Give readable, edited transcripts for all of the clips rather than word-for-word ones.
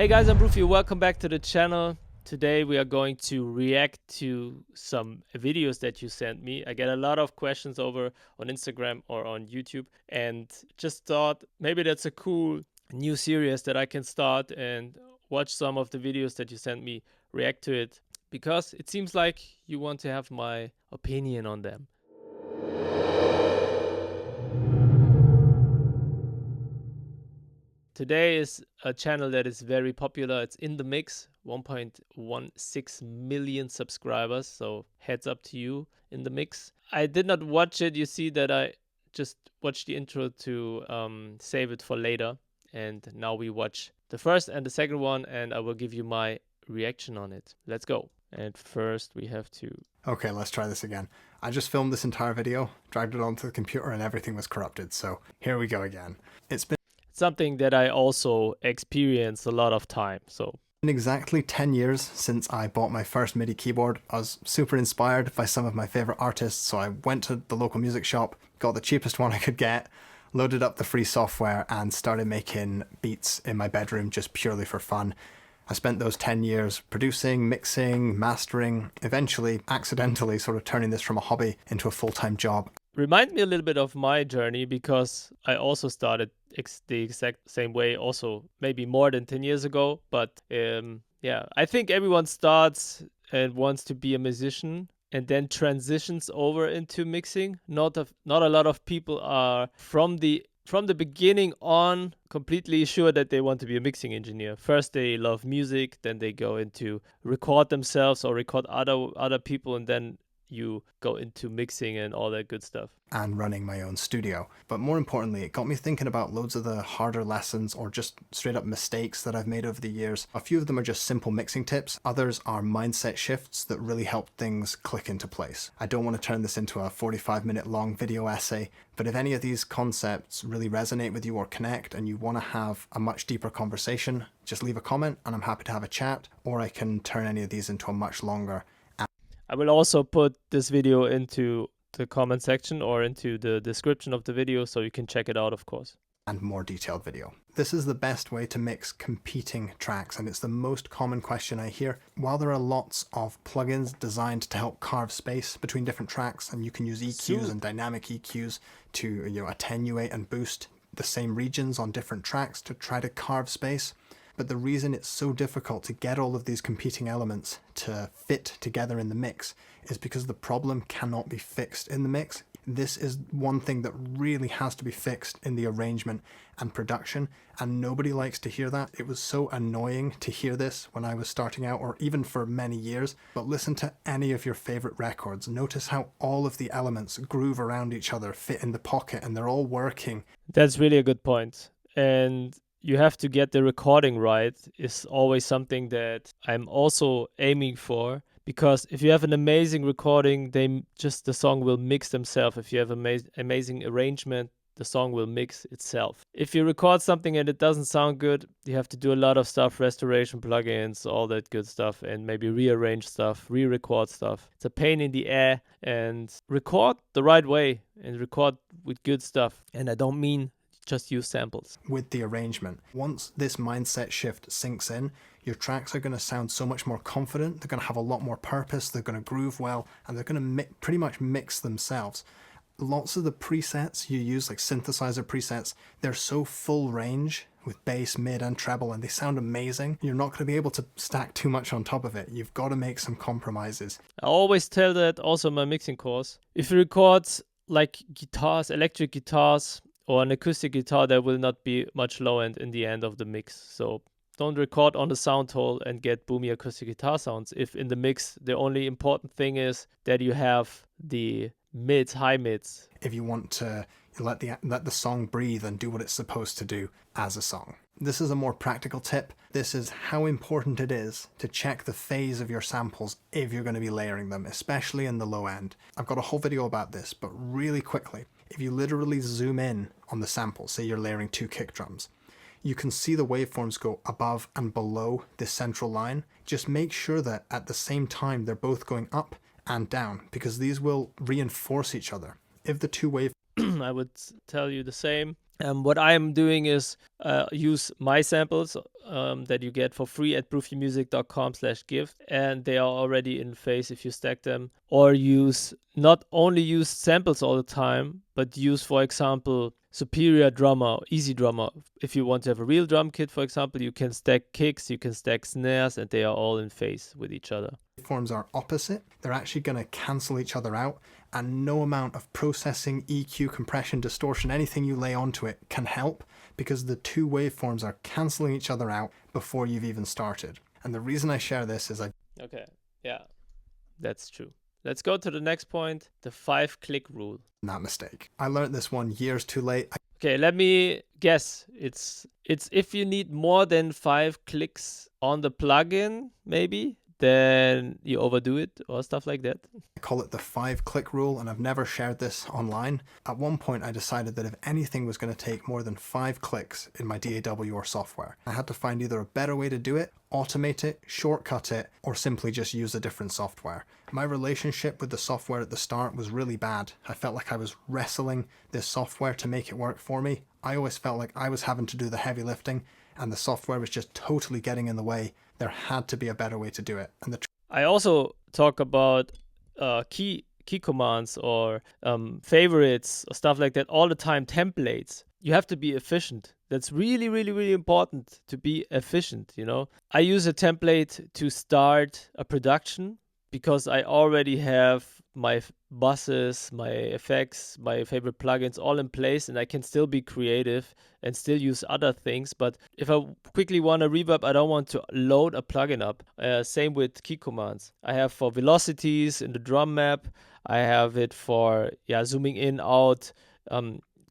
Hey guys, I'm Brufio. Welcome back to the channel. Today we are going to react to some videos that you sent me. I get a lot of questions over on Instagram or on YouTube, and just thought maybe that's a cool new series that I can start and watch some of the videos that you sent me, react to it, because it seems like you want to have my opinion on them. Today is a channel that is very popular. It's In The Mix, 1.16 million subscribers. So heads up to you, In The Mix. I did not watch it. You see that I just watched the intro to save it for later. And now we watch the first and the second one, and I will give you my reaction on it. Let's go. And first we have to... Okay, let's try this again. I just filmed this entire video, dragged it onto the computer, and everything was corrupted. So here we go again. It's been something that I also experienced a lot of time. So exactly 10 years since I bought my first MIDI keyboard. I was super inspired by some of my favorite artists, so I went to the local music shop, got the cheapest one I could get, loaded up the free software, and started making beats in my bedroom just purely for fun. I spent those 10 years producing, mixing, mastering, eventually accidentally sort of turning this from a hobby into a full-time job. Remind me a little bit of my journey, because I also started the exact same way, also maybe more than 10 years ago. But yeah, I think everyone starts and wants to be a musician and then transitions over into mixing. Not a lot of people are from the beginning on completely sure that they want to be a mixing engineer. First they love music, then they go into record themselves or record other people, and then you go into mixing and all that good stuff. And running my own studio. But more importantly, it got me thinking about loads of the harder lessons or just straight up mistakes that I've made over the years. A few of them are just simple mixing tips. Others are mindset shifts that really help things click into place. I don't want to turn this into a 45-minute long video essay, but if any of these concepts really resonate with you or connect and you want to have a much deeper conversation, just leave a comment and I'm happy to have a chat, or I can turn any of these into a much longer. I will also put this video into the comment section or into the description of the video, so you can check it out, of course. And more detailed video. This is the best way to mix competing tracks, and it's the most common question I hear. While there are lots of plugins designed to help carve space between different tracks, and you can use EQs and dynamic EQs to attenuate and boost the same regions on different tracks to try to carve space. But the reason it's so difficult to get all of these competing elements to fit together in the mix is because the problem cannot be fixed in the mix. This is one thing that really has to be fixed in the arrangement and production, and nobody likes to hear that. It was so annoying to hear this when I was starting out, or even for many years. But listen to any of your favorite records. Notice how all of the elements groove around each other, fit in the pocket, and they're all working. That's really a good point. And you have to get the recording right is always something that I'm also aiming for, because if you have an amazing recording, the song will mix themselves. If you have amazing arrangement, the song will mix itself. If you record something and it doesn't sound good, you have to do a lot of stuff, restoration plugins, all that good stuff, and maybe rearrange stuff, re-record stuff. It's a pain in the air, and record the right way and record with good stuff. And I don't mean just use samples. With the arrangement, once this mindset shift sinks in, your tracks are going to sound so much more confident, they're going to have a lot more purpose, they're going to groove well, and they're going to pretty much mix themselves. Lots of the presets you use, like synthesizer presets, they're so full range with bass, mid, and treble, and they sound amazing. You're not going to be able to stack too much on top of it. You've got to make some compromises. I always tell that also in my mixing course. If you record like guitars, electric guitars, or an acoustic guitar, there will not be much low end in the end of the mix. So don't record on the sound hole and get boomy acoustic guitar sounds. If in the mix, the only important thing is that you have the mids, high mids. If you want to let the song breathe and do what it's supposed to do as a song. This is a more practical tip. This is how important it is to check the phase of your samples if you're going to be layering them, especially in the low end. I've got a whole video about this, but really quickly, if you literally zoom in on the sample, say you're layering 2 kick drums, you can see the waveforms go above and below this central line. Just make sure that at the same time they're both going up and down, because these will reinforce each other. If the two waveforms... I would tell you the same. What I'm doing is use my samples that you get for free at brufiomusic.com/gift, and they are already in phase if you stack them. Or not only use samples all the time, but use, for example, Superior Drummer, Easy Drummer. If you want to have a real drum kit, for example, you can stack kicks, you can stack snares, and they are all in phase with each other. Waveforms are opposite. They're actually going to cancel each other out, and no amount of processing, EQ, compression, distortion, anything you lay onto it can help, because the two waveforms are canceling each other out before you've even started. And the reason I share this is Okay, yeah, that's true. Let's go to the next point, the 5-click rule. That mistake. I learned this one years too late. Okay, let me guess. It's if you need more than 5 clicks on the plugin, maybe, then you overdo it or stuff like that. I call it the 5-click rule, and I've never shared this online. At one point, I decided that if anything was going to take more than 5 clicks in my DAW or software, I had to find either a better way to do it, automate it, shortcut it, or simply just use a different software. My relationship with the software at the start was really bad. I felt like I was wrestling this software to make it work for me. I always felt like I was having to do the heavy lifting, and the software was just totally getting in the way. There had to be a better way to do it. And I also talk about key commands or favorites or stuff like that all the time, templates. You have to be efficient. That's really, really, really important to be efficient, you know. I use a template to start a production because I already have my buses, my effects, my favorite plugins all in place, and I can still be creative and still use other things. But if I quickly want a reverb, I don't want to load a plugin up. Same with key commands. I have for velocities in the drum map. I have it for zooming in, out,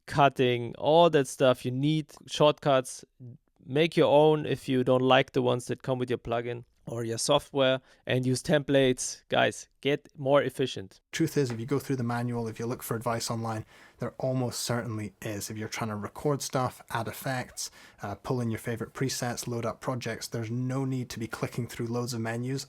cutting, all that stuff. You need shortcuts. Make your own if you don't like the ones that come with your plugin or your software, and use templates. Guys, get more efficient. Truth is, if you go through the manual, if you look for advice online, there almost certainly is. If you're trying to record stuff, add effects, pull in your favorite presets, load up projects, there's no need to be clicking through loads of menus.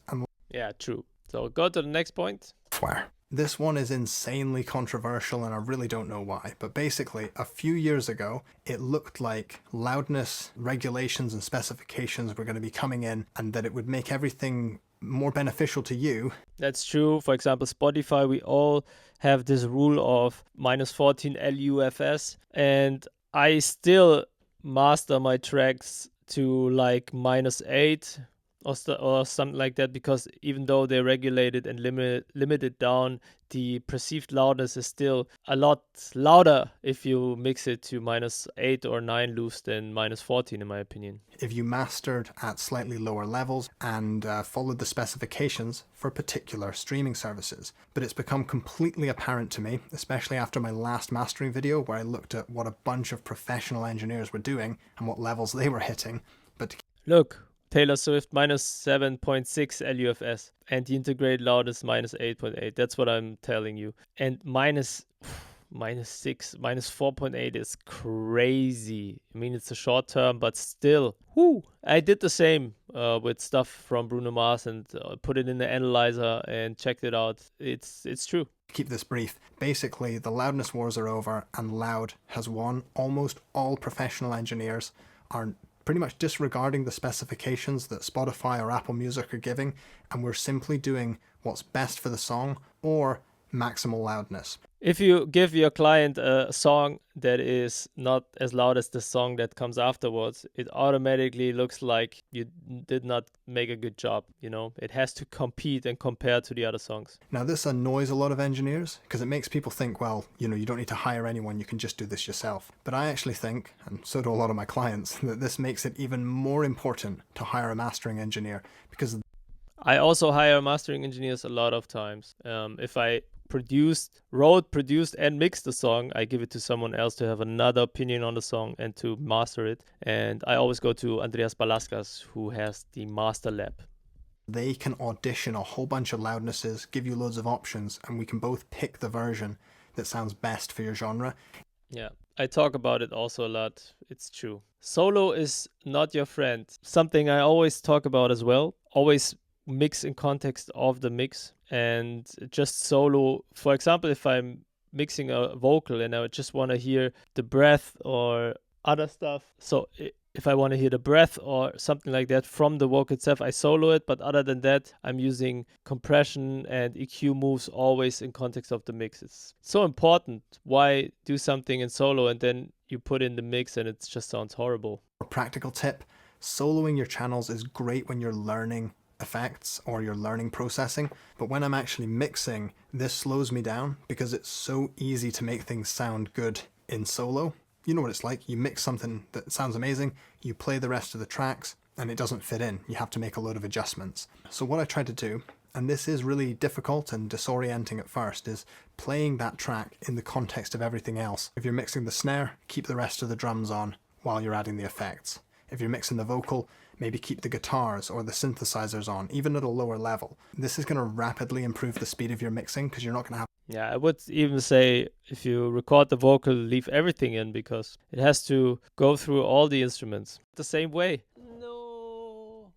Yeah, true. So go to the next point. Software. This one is insanely controversial, and I really don't know why. But basically, a few years ago, it looked like loudness regulations and specifications were going to be coming in, and that it would make everything more beneficial to you. That's true. For example, Spotify, we all have this rule of -14 LUFS, and I still master my tracks to like -8 or something like that, because even though they regulated and limited down, the perceived loudness is still a lot louder if you mix it to -8 or 9 loops than -14, in my opinion. If you mastered at slightly lower levels and followed the specifications for particular streaming services. But it's become completely apparent to me, especially after my last mastering video where I looked at what a bunch of professional engineers were doing and what levels they were hitting. But look, Taylor Swift -7.6 LUFS, and the integrated loud is -8.8. That's what I'm telling you. And -6, -4.8 is crazy. I mean, it's a short term, but still. Whoo! I did the same with stuff from Bruno Mars and put it in the analyzer and checked it out. It's true. Keep this brief. Basically, the loudness wars are over and loud has won. Almost all professional engineers are pretty much disregarding the specifications that Spotify or Apple Music are giving, and we're simply doing what's best for the song or maximal loudness. If you give your client a song that is not as loud as the song that comes afterwards, it automatically looks like you did not make a good job, you know? It has to compete and compare to the other songs. Now, this annoys a lot of engineers because it makes people think, well, you don't need to hire anyone, you can just do this yourself. But I actually think, and so do a lot of my clients, that this makes it even more important to hire a mastering engineer, because I also hire mastering engineers a lot of times. If I wrote, produced, and mixed the song, I give it to someone else to have another opinion on the song and to master it. And I always go to Andreas Balaskas, who has the master lab. They can audition a whole bunch of loudnesses, give you loads of options, and we can both pick the version that sounds best for your genre. Yeah, I talk about it also a lot. It's true. Solo is not your friend. Something I always talk about as well. Always mix in context of the mix, and just solo. For example, if I'm mixing a vocal and I just want to hear the breath or other stuff, so if I want to hear the breath or something like that from the vocal itself, I solo it. But other than that, I'm using compression and EQ moves always in context of the mix. It's so important. Why do something in solo and then you put in the mix and it just sounds horrible? A practical tip, soloing your channels is great when you're learning effects or you're learning processing, but when I'm actually mixing, this slows me down because it's so easy to make things sound good in solo. You know what it's like, you mix something that sounds amazing, you play the rest of the tracks, and it doesn't fit in. You have to make a load of adjustments. So what I try to do, and this is really difficult and disorienting at first, is playing that track in the context of everything else. If you're mixing the snare, keep the rest of the drums on while you're adding the effects. If you're mixing the vocal, maybe keep the guitars or the synthesizers on, even at a lower level. This is going to rapidly improve the speed of your mixing because you're not going to have... Yeah, I would even say if you record the vocal, leave everything in because it has to go through all the instruments the same way. No.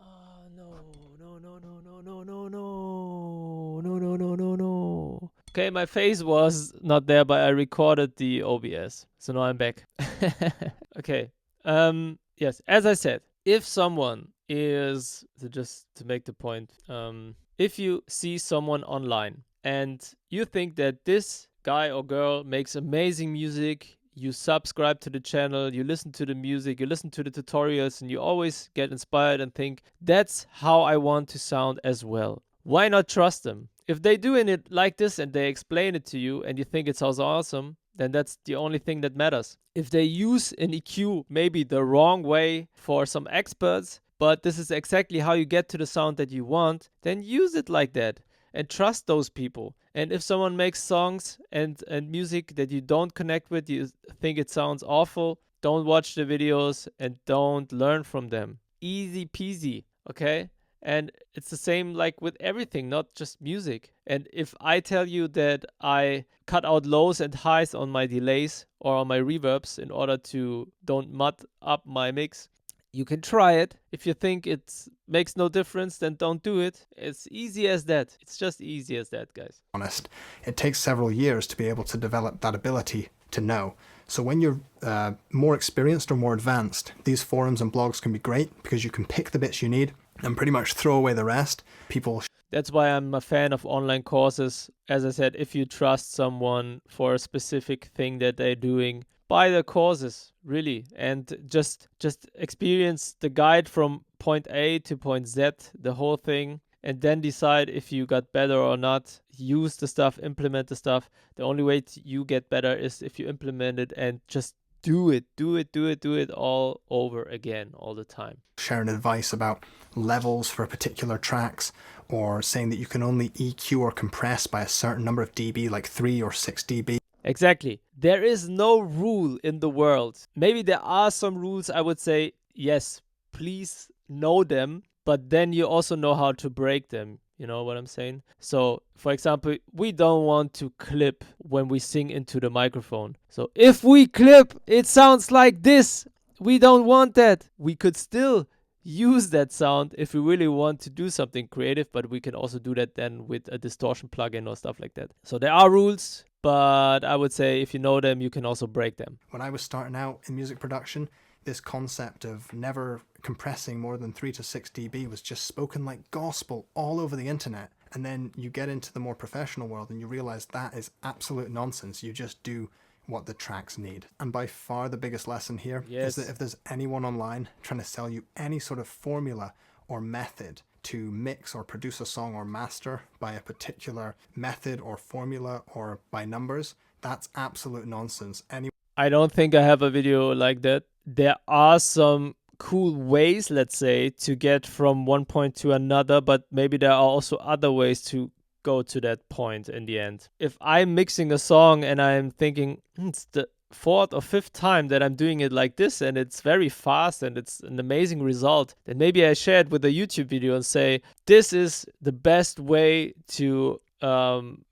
Oh, no, no, no, no, no, no, no, no, no, no, no, no, no. Okay, my face was not there, but I recorded the OBS. So now I'm back. Okay. Yes, as I said, if someone is, just to make the point, if you see someone online and you think that this guy or girl makes amazing music, you subscribe to the channel, you listen to the music, you listen to the tutorials, and you always get inspired and think, that's how I want to sound as well. Why not trust them? If they doing it like this and they explain it to you and you think it sounds awesome, then that's the only thing that matters. If they use an EQ maybe the wrong way for some experts, but this is exactly how you get to the sound that you want, then use it like that and trust those people. And if someone makes songs and music that you don't connect with, you think it sounds awful, don't watch the videos and don't learn from them. Easy peasy, okay? And it's the same like with everything, not just music. And if I tell you that I cut out lows and highs on my delays or on my reverbs in order to don't mud up my mix, you can try it. If you think it makes no difference, then don't do it. It's easy as that. It's just easy as that, guys. Honest, it takes several years to be able to develop that ability to know. So when you're more experienced or more advanced, these forums and blogs can be great because you can pick the bits you need and pretty much throw away the rest. That's why I'm a fan of online courses. As I said, if you trust someone for a specific thing that they're doing, buy the courses, really, and just experience the guide from point A to point Z, the whole thing, and then decide if you got better or not. Use the stuff, implement the stuff. The only way you get better is if you implement it and just do it all over again, all the time. Sharing advice about levels for particular tracks, or saying that you can only EQ or compress by a certain number of dB, like 3 or 6 dB. Exactly. There is no rule in the world. Maybe there are some rules. I would say, yes, please know them, but then you also know how to break them. You know what I'm saying? So, for example, we don't want to clip when we sing into the microphone. So if we clip, it sounds like this. We don't want that. We could still use that sound if we really want to do something creative, but we can also do that then with a distortion plugin or stuff like that. So there are rules, but I would say if you know them, you can also break them. When I was starting out in music production, this concept of never compressing more than 3 to 6 dB was just spoken like gospel all over the internet. And then you get into the more professional world and you realize that is absolute nonsense. You just do what the tracks need. And by far the biggest lesson here is that if there's anyone online trying to sell you any sort of formula or method to mix or produce a song or master by a particular method or formula or by numbers, that's absolute nonsense. I don't think I have a video like that. There are some cool ways, let's say, to get from one point to another, but maybe there are also other ways to go to that point in the end. If I'm mixing a song and I'm thinking, it's the 4th or 5th time that I'm doing it like this and it's very fast and it's an amazing result, then maybe I share it with a YouTube video and say, this is the best way to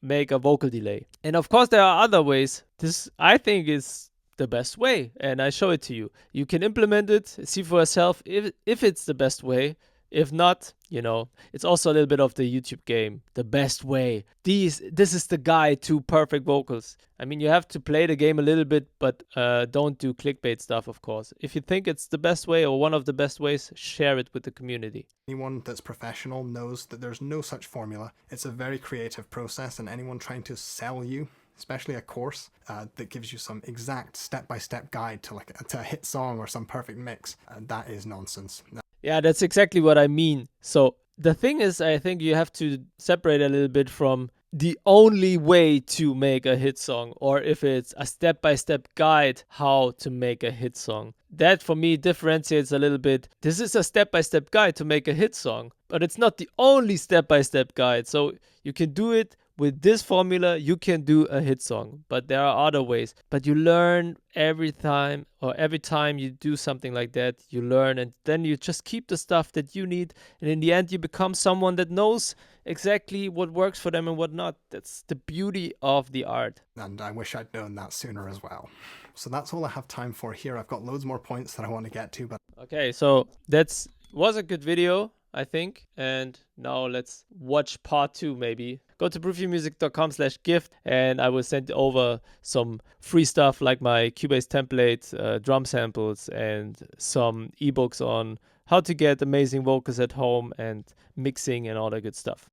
make a vocal delay. And of course there are other ways. This, I think, is the best way, and I show it to you. You can implement it, see for yourself if it's the best way, If not, you know, it's also a little bit of the YouTube game. The best way. This is the guide to perfect vocals. I mean, you have to play the game a little bit, but don't do clickbait stuff, of course. If you think it's the best way or one of the best ways, share it with the community. Anyone that's professional knows that there's no such formula. It's a very creative process, and anyone trying to sell you, especially a course that gives you some exact step-by-step guide to a hit song or some perfect mix, that is nonsense. Yeah, that's exactly what I mean. So the thing is, I think you have to separate a little bit from the only way to make a hit song, or if it's a step-by-step guide how to make a hit song. That for me differentiates a little bit. This is a step-by-step guide to make a hit song, but it's not the only step-by-step guide. So you can do it with this formula, you can do a hit song, but there are other ways. But you learn every time, or every time you do something like that, you learn, and then you just keep the stuff that you need. And in the end, you become someone that knows exactly what works for them and what not. That's the beauty of the art. And I wish I'd known that sooner as well. So that's all I have time for here. I've got loads more points that I want to get to, but okay, so was a good video, I think. And now let's watch part 2 maybe. Go to brufiomusic.com/gift and I will send over some free stuff like my Cubase template, drum samples, and some ebooks on how to get amazing vocals at home and mixing and all that good stuff.